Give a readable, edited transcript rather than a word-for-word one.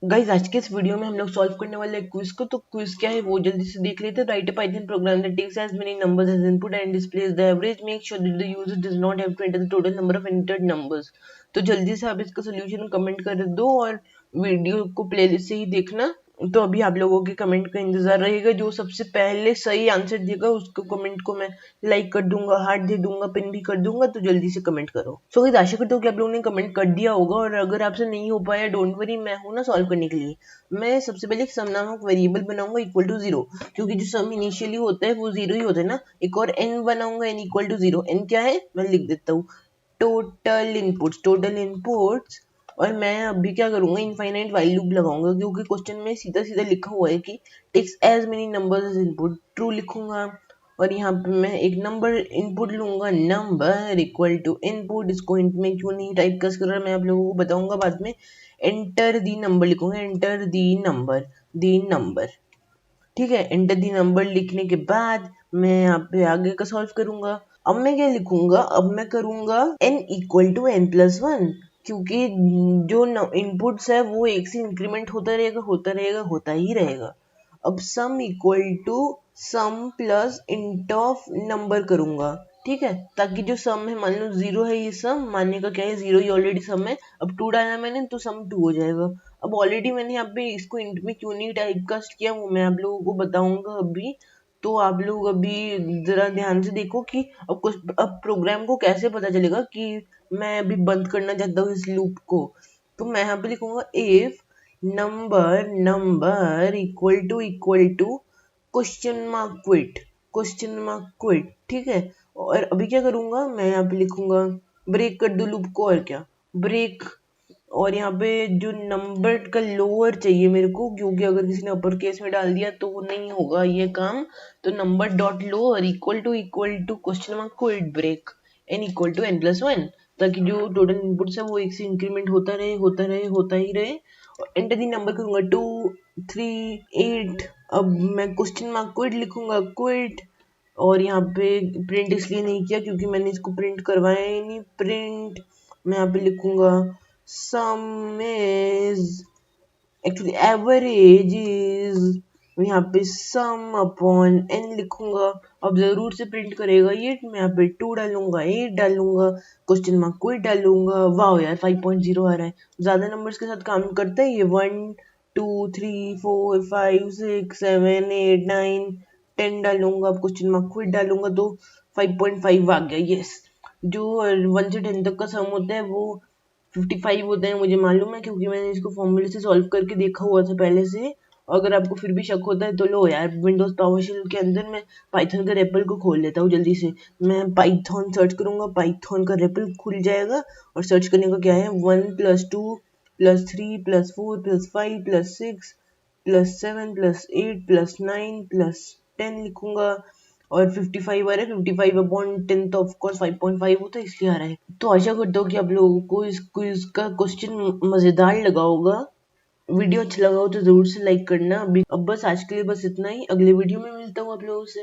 Guys आज के इस वीडियो में हम लोग सॉल्व करने वाले हैं क्विज को। तो क्विज क्या है वो जल्दी से देख लेते हैं। Write a Python program that takes as many numbers as input and displays the average. Make sure that the user does not have to enter the total number of entered numbers. तो जल्दी से आप इसका solution comment कर दो और video को playlist से ही देखना। तो अभी आप लोगों के कमेंट का इंतजार रहेगा। जो सबसे पहले सही आंसर देगा उसको कमेंट को मैं लाइक कर दूंगा, हार्ट दे दूंगा, पिन भी कर दूंगा। तो जल्दी से कमेंट करो। सो गाइस आशा करता हूँ कि आप लोगों ने कमेंट कर दिया होगा। और अगर आपसे नहीं हो पाया डोंट वरी, मैं हूं ना सॉल्व करने के लिए। मैं सबसे पहले एक सम नामक वेरिएबल बनाऊंगा इक्वल टू 0, क्योंकि जो सम इनिशियली होता है वो 0 ही होता है ना। एक और n बनाऊंगा n इक्वल टू 0। n क्या है मैं लिख देता हूँ, टोटल इनपुट्स। और मैं अभी क्या करूंगा, इनफाइनाइट वाइल लूप लगाऊंगा, क्योंकि क्वेश्चन में सीधा सीधा लिखा हुआ है कि takes as many numbers as input. True लिखूंगा और यहाँ पे मैं एक नंबर इनपुट लूंगा, नंबर इक्वल टू इनपुट। इसको इंट में क्यों नहीं टाइप कर रहा मैं आप लोगों को बताऊंगा बाद में। एंटर दी नंबर लिखूंगा, एंटर दी नंबर। ठीक है, एंटर दी नंबर लिखने के बाद मैं यहाँ पे आगे का सॉल्व करूंगा। अब मैं क्या लिखूंगा, अब मैं करूंगा n equal to n plus 1, क्योंकि जो इनपुट्स है वो एक से इंक्रीमेंट होता ही रहेगा। अब sum equal to sum plus int of number करूंगा। ठीक है, ताकि जो सम है, मान लो 0 है, ये सम मानने का क्या है, 0 ही ऑलरेडी सम है। अब 2 डाला मैंने तो सम 2 हो जाएगा। अब ऑलरेडी मैंने यहाँ पे इसको इंट में क्यों नहीं टाइप कास्ट किया वो मैं आप लोगों को बताऊंगा अभी। तो आप लोग अभी जरा ध्यान से देखो कि अब प्रोग्राम को कैसे पता चलेगा कि मैं अभी बंद करना चाहता हूँ इस लूप को। तो मैं यहाँ पे लिखूंगा if number equal to question mark quit. ठीक है, और अभी क्या करूंगा, मैं यहाँ पे लिखूंगा ब्रेक कर दो लूप को। और क्या ब्रेक, और यहाँ पे जो नंबर का लोअर चाहिए मेरे को, क्योंकि अगर किसी ने अपर केस में डाल दिया तो वो नहीं होगा ये काम। तो number dot lower equal to question mark quit break n equal to n plus 1, ताकि जो टोटल इनपुट्स है वो एक से इंक्रीमेंट होता ही रहे। और एंटर दी नंबर करूंगा 2 3 8। अब मैं क्वेश्चन मार्क क्विट लिखूंगा, क्विट। और यहाँ पे प्रिंट इसलिए नहीं किया क्योंकि मैंने इसको प्रिंट करवाया ही नहीं। प्रिंट मैं यहाँ पे लिखूंगा सम इज एक्चुअली एवरेज इज, यहाँ पे सम अपॉन n लिखूंगा। अब जरूर से प्रिंट करेगा ये। मैं यहाँ पे 2 डालूंगा, 8 डालूंगा, क्वेश्चन मार्क कोई डालूंगा। वाह यार 5.0 आ रहा है। ज्यादा नंबर्स के साथ काम करता है ये। 1 2 3 4 5 6 7 8 9 10 डालूंगा, अब क्वेश्चन मार्क क्विट डालूंगा तो 5.5 आ गया। यस, जो 1 से 10 तक का सम होता है वो 55 होता है, मुझे मालूम है, क्योंकि मैंने इसको फॉर्मूले से सॉल्व करके देखा हुआ था पहले से। अगर आपको फिर भी शक होता है तो लो यार, विंडोज पावरशेल के अंदर मैं पाइथन का रेपल को खोल लेता हूँ जल्दी से। मैं पाइथन सर्च करूंगा, पाइथन का रेपल खुल जाएगा। और सर्च करने का क्या है, 1 plus 2 plus 3 plus 4 plus 5 plus 6 plus 7 plus 8 plus 9 plus 10 लिखूंगा। और 55 आ रहा है, 55 अपॉन 10 तो ऑफकोर्स 5.5 होता है, इसलिए आ रहा है। तो आशा करता हूँ कि आप लोगों को इस क्विज का क्वेश्चन मजेदार लगा होगा। वीडियो अच्छा लगा हो तो जरूर से लाइक करना। अब बस आज के लिए बस इतना ही। अगले वीडियो में मिलता हूँ आप लोगों से।